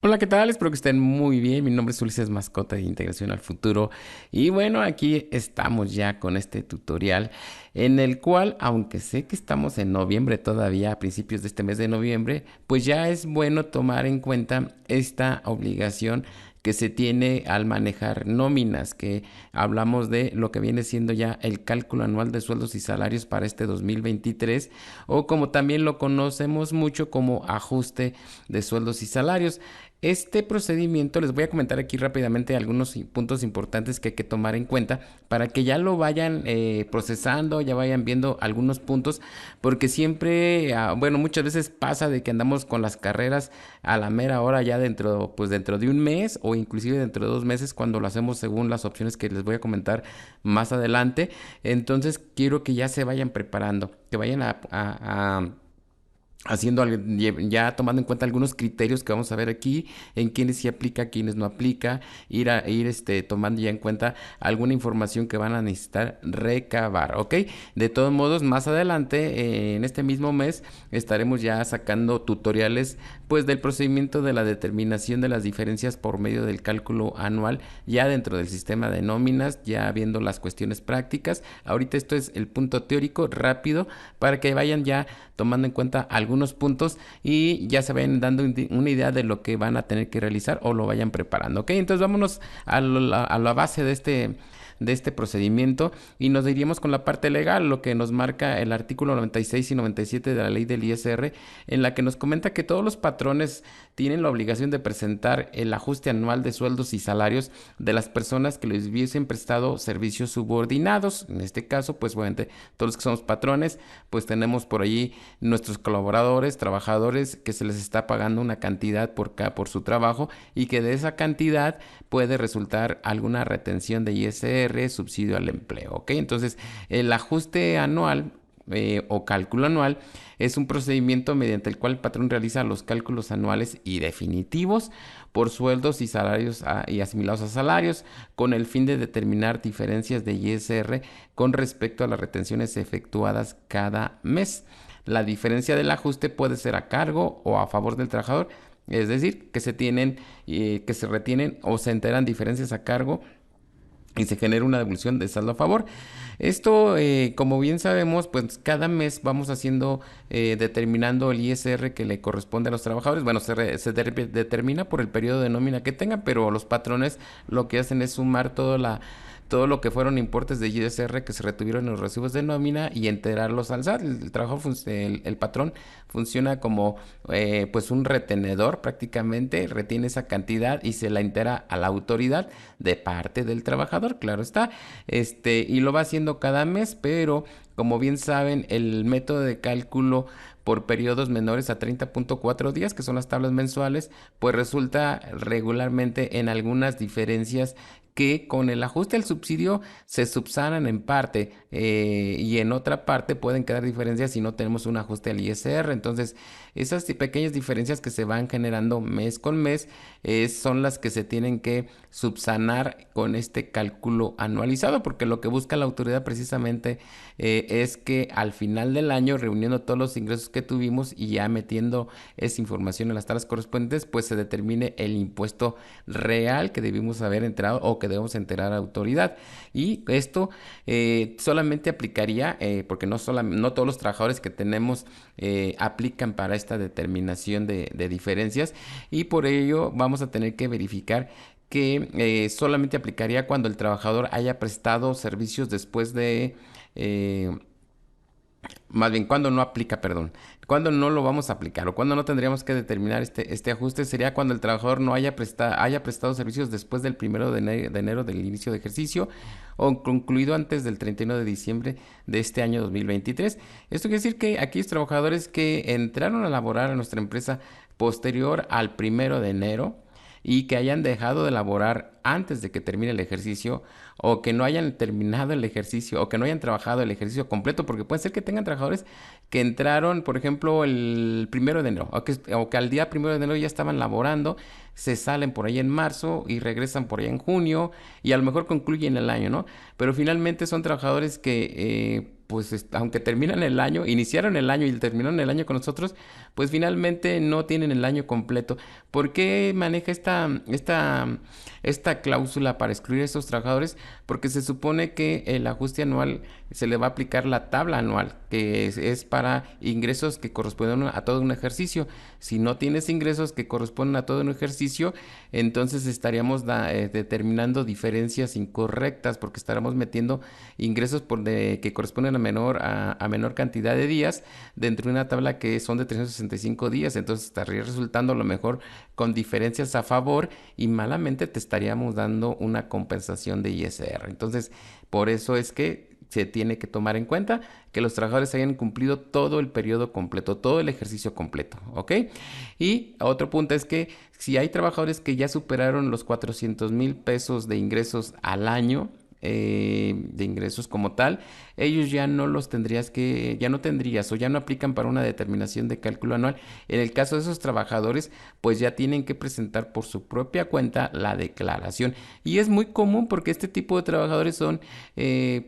Hola, ¿qué tal? Espero que estén muy bien. Mi nombre es Ulises Mascota de Integración al Futuro. Y bueno, aquí estamos ya con este tutorial en el cual, aunque sé que estamos en noviembre todavía, a principios de este mes de noviembre, pues ya es bueno tomar en cuenta esta obligación que se tiene al manejar nóminas, que hablamos de lo que viene siendo ya el cálculo anual de sueldos y salarios para este 2023, o como también lo conocemos mucho como ajuste de sueldos y salarios. Este procedimiento les voy a comentar aquí rápidamente algunos puntos importantes que hay que tomar en cuenta para que ya lo vayan procesando, ya vayan viendo algunos puntos, porque siempre, bueno, muchas veces pasa de que andamos con las carreras a la mera hora ya dentro, pues dentro de un mes o inclusive dentro de 2 meses cuando lo hacemos según las opciones que les voy a comentar más adelante. Entonces quiero que ya se vayan preparando, que vayan haciendo ya tomando en cuenta algunos criterios que vamos a ver aquí, en quienes sí aplica, quienes no aplica, ir tomando ya en cuenta alguna información que van a necesitar recabar, ¿ok? De todos modos, más adelante, en este mismo mes, estaremos ya sacando tutoriales, pues, del procedimiento de la determinación de las diferencias por medio del cálculo anual, ya dentro del sistema de nóminas, ya viendo las cuestiones prácticas. Ahorita esto es el punto teórico rápido para que vayan ya tomando en cuenta algunos puntos y ya se vayan dando una idea de lo que van a tener que realizar o lo vayan preparando. ¿Ok? Entonces vámonos a la base de este procedimiento y nos iríamos con la parte legal, lo que nos marca el artículo 96 y 97 de la ley del ISR, en la que nos comenta que todos los patrones tienen la obligación de presentar el ajuste anual de sueldos y salarios de las personas que les hubiesen prestado servicios subordinados. En este caso, pues obviamente todos los que somos patrones, pues tenemos por allí nuestros colaboradores, trabajadores que se les está pagando una cantidad por su trabajo y que de esa cantidad puede resultar alguna retención de ISR, subsidio al empleo, ¿ok? Entonces, el ajuste anual o cálculo anual es un procedimiento mediante el cual el patrón realiza los cálculos anuales y definitivos por sueldos y salarios y asimilados a salarios con el fin de determinar diferencias de ISR con respecto a las retenciones efectuadas cada mes. La diferencia del ajuste puede ser a cargo o a favor del trabajador, es decir, que se retienen o se enteran diferencias a cargo y se genera una devolución de saldo a favor. Esto, como bien sabemos, pues cada mes vamos determinando el ISR que le corresponde a los trabajadores. Bueno, determina por el periodo de nómina que tengan, pero los patrones lo que hacen es sumar todo lo que fueron importes de ISR que se retuvieron en los recibos de nómina y enterarlos al SAT. El patrón funciona como pues un retenedor prácticamente, retiene esa cantidad y se la entera a la autoridad de parte del trabajador, claro está, y lo va haciendo cada mes, pero como bien saben, el método de cálculo por periodos menores a 30.4 días, que son las tablas mensuales, pues resulta regularmente en algunas diferencias que con el ajuste al subsidio se subsanan en parte y en otra parte pueden quedar diferencias si no tenemos un ajuste al ISR. Entonces, esas pequeñas diferencias que se van generando mes con mes son las que se tienen que subsanar con este cálculo anualizado, porque lo que busca la autoridad precisamente es que al final del año, reuniendo todos los ingresos que tuvimos y ya metiendo esa información en las tablas correspondientes, pues se determine el impuesto real que debimos haber enterado o que debemos enterar a autoridad. Y esto solamente aplicaría, porque no todos los trabajadores que tenemos aplican para esta determinación de diferencias, y por ello vamos a tener que verificar que solamente aplicaría cuando el trabajador haya prestado servicios después de, eh, más bien, cuando no aplica, perdón, cuando no lo vamos a aplicar o cuando no tendríamos que determinar este ajuste sería cuando el trabajador no haya prestado servicios después del 1 de enero del inicio de ejercicio o concluido antes del 31 de diciembre de este año 2023. Esto quiere decir que aquellos trabajadores que entraron a laborar a nuestra empresa posterior al 1 de enero y que hayan dejado de laborar antes de que termine el ejercicio o que no hayan terminado el ejercicio o que no hayan trabajado el ejercicio completo, porque puede ser que tengan trabajadores que entraron, por ejemplo, el 1 de enero o que al día 1 de enero ya estaban laborando, se salen por ahí en marzo y regresan por ahí en junio y a lo mejor concluyen el año, ¿no? Pero finalmente son trabajadores que pues aunque terminan el año, iniciaron el año y terminaron el año con nosotros, pues finalmente no tienen el año completo. ¿Por qué maneja esta cláusula para excluir a estos trabajadores? Porque se supone que el ajuste anual se le va a aplicar la tabla anual, que es para ingresos que corresponden a todo un ejercicio. Si no tienes ingresos que corresponden a todo un ejercicio, entonces estaríamos determinando diferencias incorrectas, porque estaremos metiendo ingresos que corresponden a menor cantidad de días dentro de una tabla que son de 365 días. Entonces estaría resultando a lo mejor con diferencias a favor y malamente te estaríamos dando una compensación de ISR. Entonces, por eso es que se tiene que tomar en cuenta que los trabajadores hayan cumplido todo el periodo completo, todo el ejercicio completo, ¿ok? Y otro punto es que si hay trabajadores que ya superaron los 400,000 pesos de ingresos al año, de ingresos como tal, ellos ya no los ya no tendrías o ya no aplican para una determinación de cálculo anual. En el caso de esos trabajadores, pues ya tienen que presentar por su propia cuenta la declaración. Y es muy común porque este tipo de trabajadores son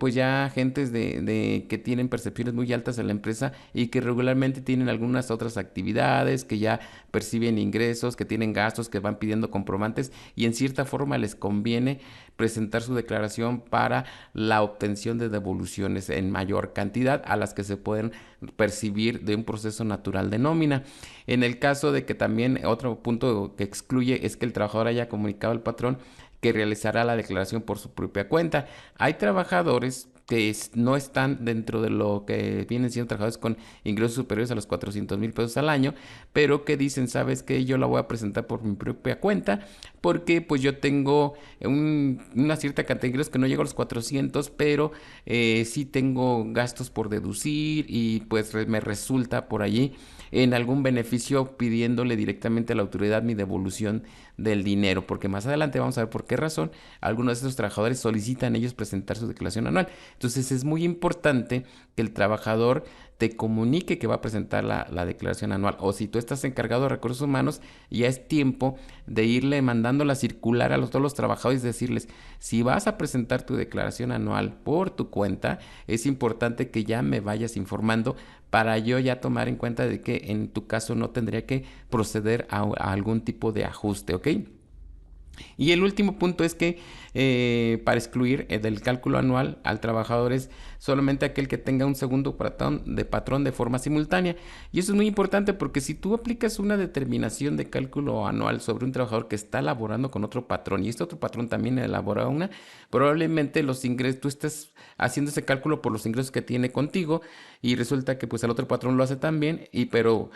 pues ya agentes que tienen percepciones muy altas en la empresa y que regularmente tienen algunas otras actividades, que ya perciben ingresos, que tienen gastos, que van pidiendo comprobantes y en cierta forma les conviene presentar su declaración para la obtención de devoluciones en mayor cantidad a las que se pueden percibir de un proceso natural de nómina. En el caso de que también otro punto que excluye es que el trabajador haya comunicado al patrón que realizará la declaración por su propia cuenta. Hay trabajadores que no están dentro de lo que vienen siendo trabajadores con ingresos superiores a los 400,000 pesos al año, pero que dicen, sabes que yo la voy a presentar por mi propia cuenta, porque pues yo tengo una cierta cantidad de ingresos que no llego a los 400, pero sí tengo gastos por deducir y pues me resulta por allí en algún beneficio pidiéndole directamente a la autoridad mi devolución del dinero, porque más adelante vamos a ver por qué razón algunos de estos trabajadores solicitan ellos presentar su declaración anual. Entonces es muy importante que el trabajador te comunique que va a presentar la declaración anual, o si tú estás encargado de recursos humanos, ya es tiempo de irle mandando la circular a todos los trabajadores y decirles, si vas a presentar tu declaración anual por tu cuenta, es importante que ya me vayas informando para yo ya tomar en cuenta de que en tu caso no tendría que proceder a algún tipo de ajuste, ¿ok? Y el último punto es que para excluir del cálculo anual al trabajador es solamente aquel que tenga un segundo patrón de forma simultánea. Y eso es muy importante porque si tú aplicas una determinación de cálculo anual sobre un trabajador que está laborando con otro patrón y este otro patrón también elabora una, probablemente los ingresos, tú estés haciendo ese cálculo por los ingresos que tiene contigo y resulta que pues el otro patrón lo hace también, pero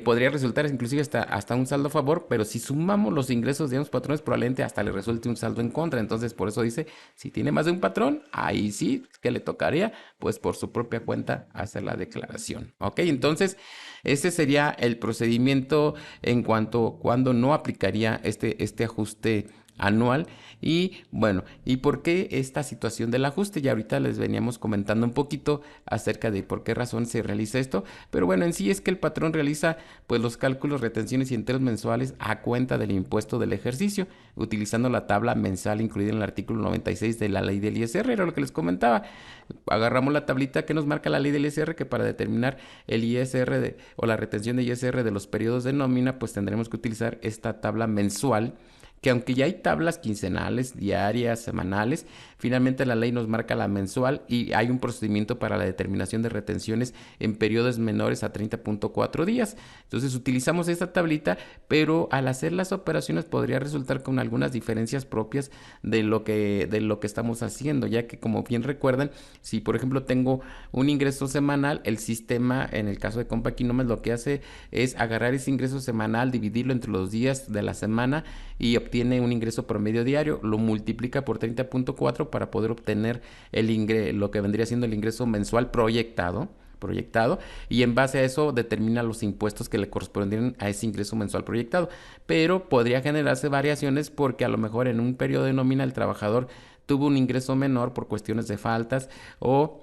podría resultar inclusive hasta un saldo a favor, pero si sumamos los ingresos de ambos patrones probablemente hasta le resulte un saldo en contra. Entonces por eso dice, si tiene más de un patrón, ahí sí que le tocaría pues por su propia cuenta hacer la declaración, ¿ok? Entonces ese sería el procedimiento en cuanto cuando no aplicaría este ajuste anual. Y bueno, ¿y por qué esta situación del ajuste? Ya ahorita les veníamos comentando un poquito acerca de por qué razón se realiza esto, pero bueno, en sí es que el patrón realiza pues los cálculos, retenciones y enteros mensuales a cuenta del impuesto del ejercicio, utilizando la tabla mensal incluida en el artículo 96 de la ley del ISR, era lo que les comentaba. Agarramos la tablita que nos marca la ley del ISR, que para determinar el ISR o la retención de ISR de los periodos de nómina, pues tendremos que utilizar esta tabla mensual, que aunque ya hay tablas quincenales, diarias, semanales, finalmente la ley nos marca la mensual y hay un procedimiento para la determinación de retenciones en periodos menores a 30.4 días. Entonces utilizamos esta tablita, pero al hacer las operaciones podría resultar con algunas diferencias propias de lo que estamos haciendo, ya que como bien recuerdan, si por ejemplo tengo un ingreso semanal, el sistema, en el caso de Compa Economics, lo que hace es agarrar ese ingreso semanal, dividirlo entre los días de la semana y obtiene un ingreso promedio diario, lo multiplica por 30.4 para poder obtener lo que vendría siendo el ingreso mensual proyectado, y en base a eso determina los impuestos que le corresponden a ese ingreso mensual proyectado, pero podría generarse variaciones porque a lo mejor en un periodo de nómina el trabajador tuvo un ingreso menor por cuestiones de faltas o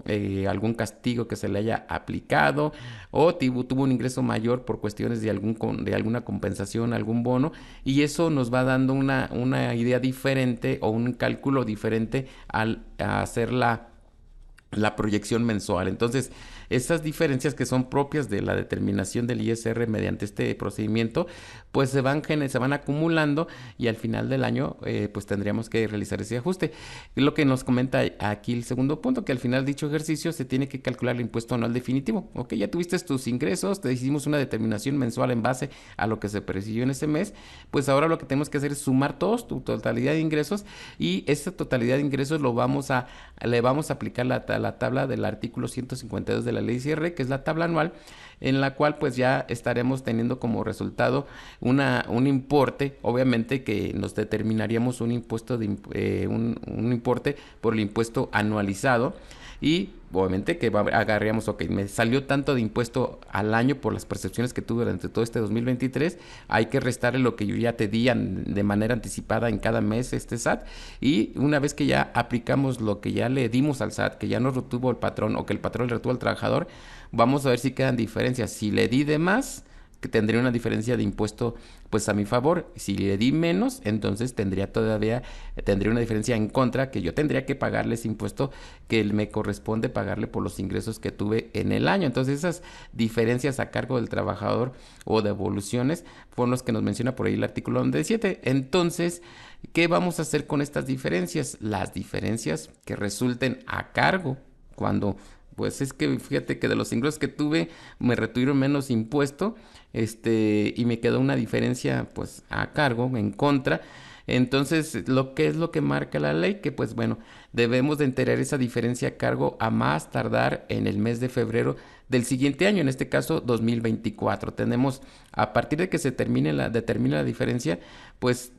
algún castigo que se le haya aplicado, o tuvo un ingreso mayor por cuestiones de alguna compensación, algún bono, y eso nos va dando una idea diferente o un cálculo diferente al hacer la proyección mensual. Entonces, estas diferencias que son propias de la determinación del ISR mediante este procedimiento, pues se van acumulando y al final del año, pues tendríamos que realizar ese ajuste. Lo que nos comenta aquí el segundo punto, que al final de dicho ejercicio se tiene que calcular el impuesto anual definitivo. Ok, ya tuviste tus ingresos, te hicimos una determinación mensual en base a lo que se percibió en ese mes, pues ahora lo que tenemos que hacer es sumar todos, tu totalidad de ingresos, y esa totalidad de ingresos le vamos a aplicar la tabla del artículo 152 de la ley ISR, que es la tabla anual, en la cual pues ya estaremos teniendo como resultado un importe, obviamente que nos determinaríamos un impuesto un importe por el impuesto anualizado, y obviamente que agarraríamos, ok, me salió tanto de impuesto al año por las percepciones que tuve durante todo este 2023, hay que restarle lo que yo ya te di de manera anticipada en cada mes este SAT, y una vez que ya aplicamos lo que ya le dimos al SAT, que ya no retuvo el patrón o que el patrón le retuvo al trabajador, vamos a ver si quedan diferencias. Si le di de más, que tendría una diferencia de impuesto pues a mi favor. Si le di menos, entonces tendría una diferencia en contra, que yo tendría que pagarle ese impuesto que me corresponde pagarle por los ingresos que tuve en el año. Entonces esas diferencias a cargo del trabajador o devoluciones fueron los que nos menciona por ahí el artículo 97. Entonces, ¿qué vamos a hacer con estas diferencias? Las diferencias que resulten a cargo, cuando pues es que fíjate que de los ingresos que tuve me retuvieron menos impuesto, y me quedó una diferencia pues a cargo, en contra. Entonces, lo que es lo que marca la ley, que pues bueno, debemos de enterar esa diferencia a cargo a más tardar en el mes de febrero del siguiente año, en este caso 2024. Tenemos, a partir de que determine la diferencia, pues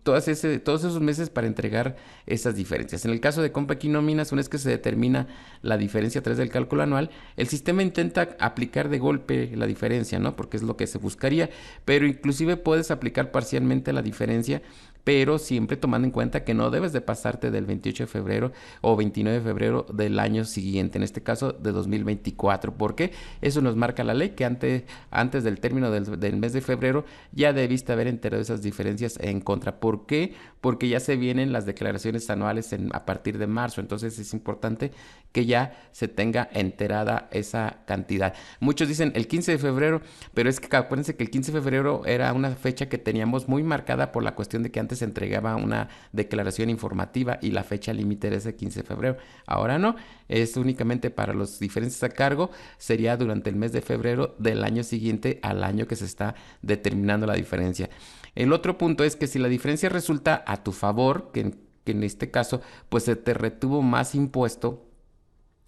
todos esos meses para entregar esas diferencias. En el caso de compra y nóminas, una vez que se determina la diferencia a través del cálculo anual, el sistema intenta aplicar de golpe la diferencia, ¿no? Porque es lo que se buscaría, pero inclusive puedes aplicar parcialmente la diferencia, pero siempre tomando en cuenta que no debes de pasarte del 28 de febrero o 29 de febrero del año siguiente, en este caso de 2024. ¿Por qué? Eso nos marca la ley, que antes del término del mes de febrero ya debiste haber enterado esas diferencias en contra. ¿Por qué? Porque ya se vienen las declaraciones anuales a partir de marzo, entonces es importante que ya se tenga enterada esa cantidad. Muchos dicen el 15 de febrero, pero es que acuérdense que el 15 de febrero era una fecha que teníamos muy marcada por la cuestión de que antes se entregaba una declaración informativa y la fecha límite era ese 15 de febrero. Ahora no, es únicamente para los diferencias a cargo, sería durante el mes de febrero del año siguiente al año que se está determinando la diferencia. El otro punto es que si la diferencia resulta a tu favor, que en este caso pues se te retuvo más impuesto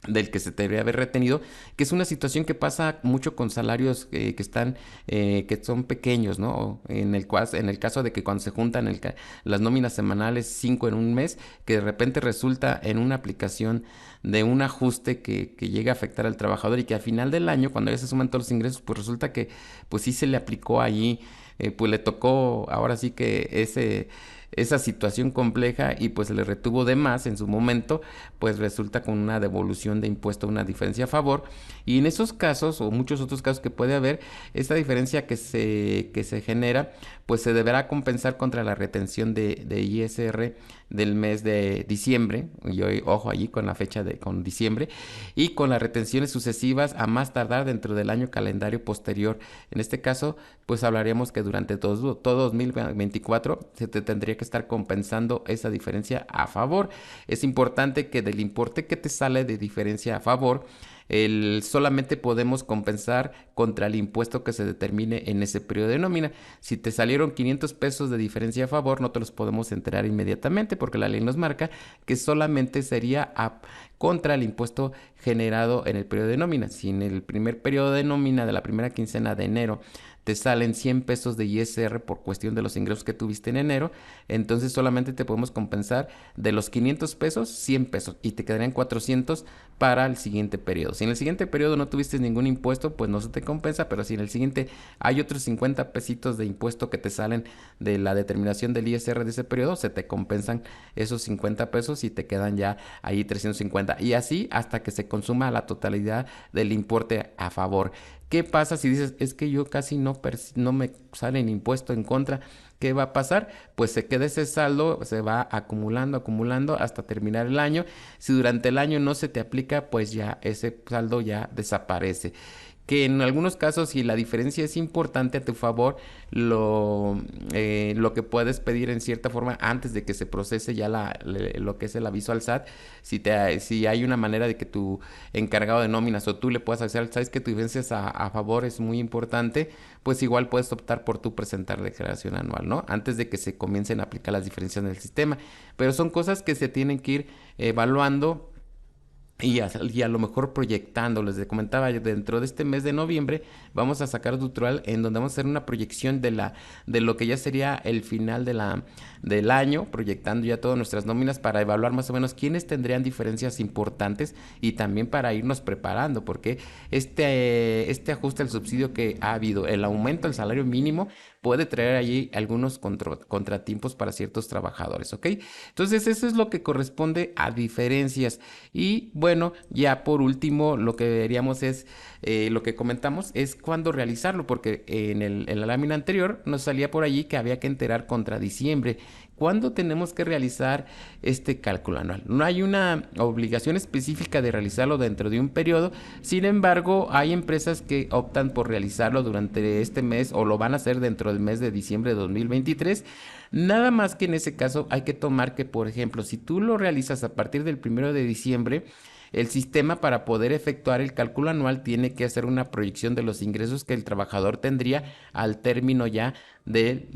del que se te debe haber retenido, que es una situación que pasa mucho con salarios que son pequeños, ¿no? En el caso de que cuando se juntan las nóminas semanales, 5 en un mes, que de repente resulta en una aplicación de un ajuste que llega a afectar al trabajador, y que al final del año, cuando ya se suman todos los ingresos, pues resulta que pues sí se le aplicó allí, pues le tocó ahora sí que esa situación compleja, y pues le retuvo de más en su momento, pues resulta con una devolución de impuesto, una diferencia a favor. Y en esos casos o muchos otros casos que puede haber, esta diferencia que se genera, pues se deberá compensar contra la retención de ISR del mes de diciembre, y hoy, ojo allí con la fecha con diciembre, y con las retenciones sucesivas a más tardar dentro del año calendario posterior. En este caso, pues hablaríamos que durante todo 2024 se te tendría que estar compensando esa diferencia a favor. Es importante que del importe que te sale de diferencia a favor, solamente podemos compensar contra el impuesto que se determine en ese periodo de nómina. Si te salieron 500 pesos de diferencia a favor, no te los podemos enterar inmediatamente, porque la ley nos marca que solamente sería contra el impuesto generado en el periodo de nómina. Si en el primer periodo de nómina de la primera quincena de enero te salen 100 pesos de ISR por cuestión de los ingresos que tuviste en enero, entonces solamente te podemos compensar de los 500 pesos, 100 pesos, y te quedarían 400 para el siguiente periodo. Si en el siguiente periodo no tuviste ningún impuesto, pues no se te compensa, pero si en el siguiente hay otros 50 pesitos de impuesto que te salen de la determinación del ISR de ese periodo, se te compensan esos 50 pesos y te quedan ya ahí 350, y así hasta que se consuma la totalidad del importe a favor. ¿Qué pasa si dices, es que yo casi no me sale ni impuesto en contra? ¿Qué va a pasar? Pues se queda ese saldo, se va acumulando, acumulando hasta terminar el año. Si durante el año no se te aplica, pues ya ese saldo ya desaparece. Que en algunos casos, si la diferencia es importante a tu favor, lo que puedes pedir en cierta forma antes de que se procese ya lo que es el aviso al SAT, si hay una manera de que tu encargado de nóminas o tú le puedas hacer, sabes que tu diferencia a favor es muy importante, pues igual puedes optar por tu presentar declaración anual, ¿no? Antes de que se comiencen a aplicar las diferencias en el sistema. Pero son cosas que se tienen que ir evaluando y a lo mejor proyectando. Les comentaba yo, dentro de este mes de noviembre vamos a sacar un tutorial en donde vamos a hacer una proyección de lo que ya sería el final del año, proyectando ya todas nuestras nóminas para evaluar más o menos quiénes tendrían diferencias importantes y también para irnos preparando, porque este ajuste al subsidio que ha habido, el aumento del salario mínimo, puede traer allí algunos contratiempos para ciertos trabajadores, ¿ok? Entonces eso es lo que corresponde a diferencias. Y bueno, ya por último, lo que veríamos es, lo que comentamos es cuándo realizarlo, porque en la lámina anterior nos salía por allí que había que enterar contra diciembre. ¿Cuándo tenemos que realizar este cálculo anual? No hay una obligación específica de realizarlo dentro de un periodo, sin embargo, hay empresas que optan por realizarlo durante este mes o lo van a hacer dentro del mes de diciembre de 2023. Nada más que en ese caso hay que tomar que, por ejemplo, si tú lo realizas a partir del 1 de diciembre, el sistema para poder efectuar el cálculo anual tiene que hacer una proyección de los ingresos que el trabajador tendría al término ya de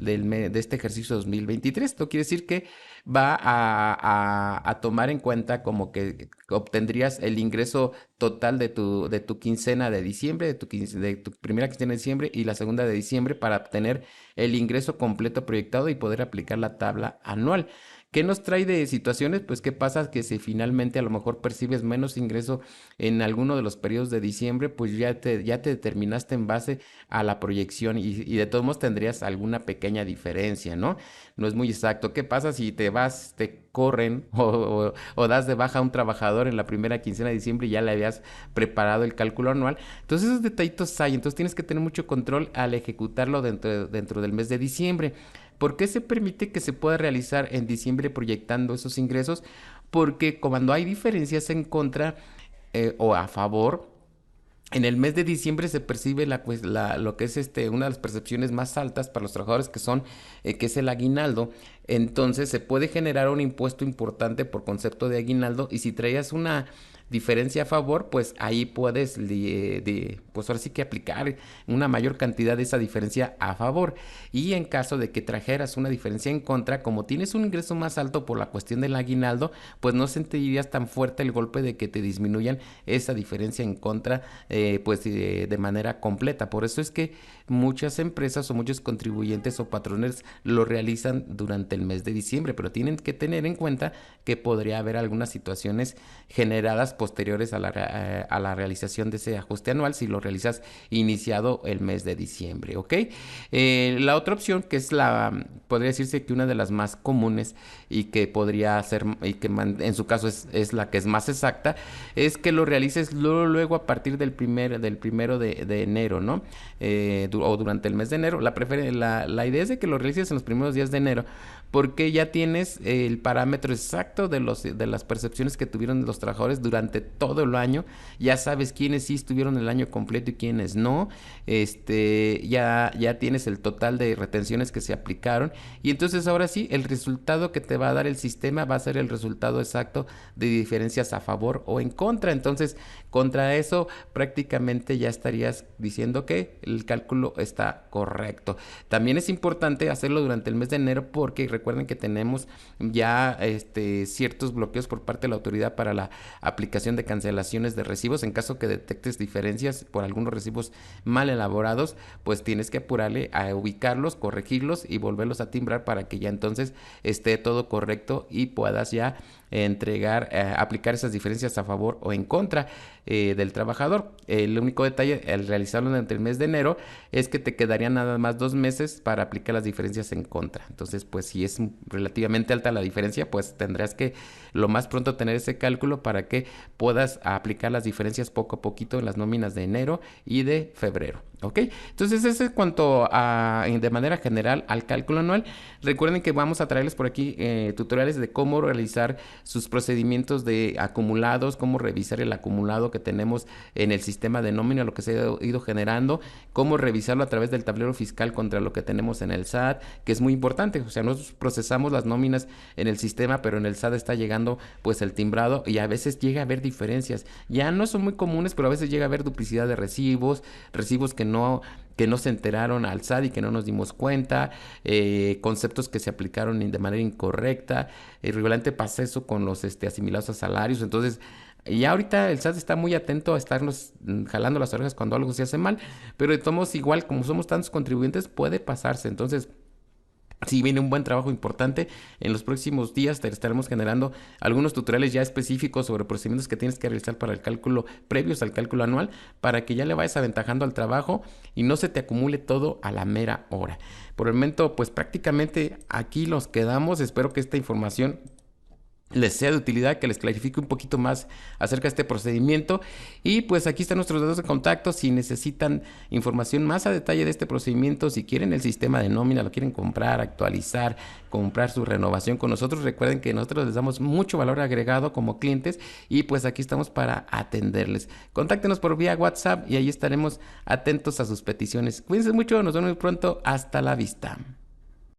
este ejercicio 2023. Esto quiere decir que va a tomar en cuenta como que obtendrías el ingreso total de tu quincena de diciembre, de tu primera quincena de diciembre y la segunda de diciembre para obtener el ingreso completo proyectado y poder aplicar la tabla anual. ¿Qué nos trae de situaciones? Pues qué pasa que si finalmente a lo mejor percibes menos ingreso en alguno de los periodos de diciembre, pues ya te determinaste en base a la proyección y de todos modos tendrías alguna pequeña diferencia, ¿no? No es muy exacto. ¿Qué pasa si te vas, te corren o das de baja a un trabajador en la primera quincena de diciembre y ya le habías preparado el cálculo anual? Entonces esos detallitos hay, entonces tienes que tener mucho control al ejecutarlo dentro del mes de diciembre. ¿Por qué se permite que se pueda realizar en diciembre proyectando esos ingresos? Porque cuando hay diferencias en contra o a favor, en el mes de diciembre se percibe lo que es una de las percepciones más altas para los trabajadores que es el aguinaldo. Entonces se puede generar un impuesto importante por concepto de aguinaldo y si traías una diferencia a favor, pues ahí puedes, pues ahora sí que aplicar una mayor cantidad de esa diferencia a favor. Y en caso de que trajeras una diferencia en contra, como tienes un ingreso más alto por la cuestión del aguinaldo, pues no sentirías tan fuerte el golpe de que te disminuyan esa diferencia en contra, pues de manera completa. Por eso es que muchas empresas o muchos contribuyentes o patrones lo realizan durante el mes de diciembre, pero tienen que tener en cuenta que podría haber algunas situaciones generadas posteriores a la realización de ese ajuste anual si lo realizas iniciado el mes de diciembre, ¿ok? La otra opción, que podría decirse que una de las más comunes y que podría ser, y que en su caso es la que es más exacta, es que lo realices luego a partir del primero de enero, ¿no? O durante el mes de enero. La idea es de que lo realices en los primeros días de enero, porque ya tienes el parámetro exacto de las percepciones que tuvieron los trabajadores durante todo el año. Ya sabes quiénes sí estuvieron el año completo y quiénes no. Ya tienes el total de retenciones que se aplicaron. Y entonces ahora sí, el resultado que te va a dar el sistema va a ser el resultado exacto de diferencias a favor o en contra. Entonces, contra eso prácticamente ya estarías diciendo que el cálculo está correcto. También es importante hacerlo durante el mes de enero porque recuerden que tenemos ya ciertos bloqueos por parte de la autoridad para la aplicación de cancelaciones de recibos. En caso que detectes diferencias por algunos recibos mal elaborados, pues tienes que apurarle a ubicarlos, corregirlos y volverlos a timbrar para que ya entonces esté todo correcto y puedas ya aplicar esas diferencias a favor o en contra. del trabajador. El único detalle al realizarlo durante el mes de enero es que te quedarían nada más 2 meses para aplicar las diferencias en contra. Entonces, pues si es relativamente alta la diferencia, pues tendrás que lo más pronto tener ese cálculo para que puedas aplicar las diferencias poco a poquito en las nóminas de enero y de febrero. ¿Ok? Entonces, eso es cuanto a, de manera general, al cálculo anual. Recuerden que vamos a traerles por aquí tutoriales de cómo realizar sus procedimientos de acumulados, cómo revisar el acumulado que tenemos en el sistema de nómina, lo que se ha ido generando, cómo revisarlo a través del tablero fiscal contra lo que tenemos en el SAT, que es muy importante. O sea, nosotros procesamos las nóminas en el sistema, pero en el SAT está llegando pues el timbrado y a veces llega a haber diferencias. Ya no son muy comunes, pero a veces llega a haber duplicidad de recibos, recibos que no se enteraron al SAT y que no nos dimos cuenta, conceptos que se aplicaron de manera incorrecta, regularmente pasa eso con los asimilados a salarios. Entonces, ya ahorita el SAT está muy atento a estarnos jalando las orejas cuando algo se hace mal, pero de todos modos, igual como somos tantos contribuyentes, puede pasarse. Entonces, sí, viene un buen trabajo importante. En los próximos días te estaremos generando algunos tutoriales ya específicos sobre procedimientos que tienes que realizar para el cálculo, previos al cálculo anual, para que ya le vayas aventajando al trabajo y no se te acumule todo a la mera hora. Por el momento, pues prácticamente aquí los quedamos. Espero que esta información les sea de utilidad, que les clarifique un poquito más acerca de este procedimiento. Y pues aquí están nuestros datos de contacto. Si necesitan información más a detalle de este procedimiento, si quieren el sistema de nómina, lo quieren comprar, actualizar, comprar su renovación con nosotros, recuerden que nosotros les damos mucho valor agregado como clientes y pues aquí estamos para atenderles. Contáctenos por vía WhatsApp y ahí estaremos atentos a sus peticiones. Cuídense mucho, nos vemos muy pronto. Hasta la vista.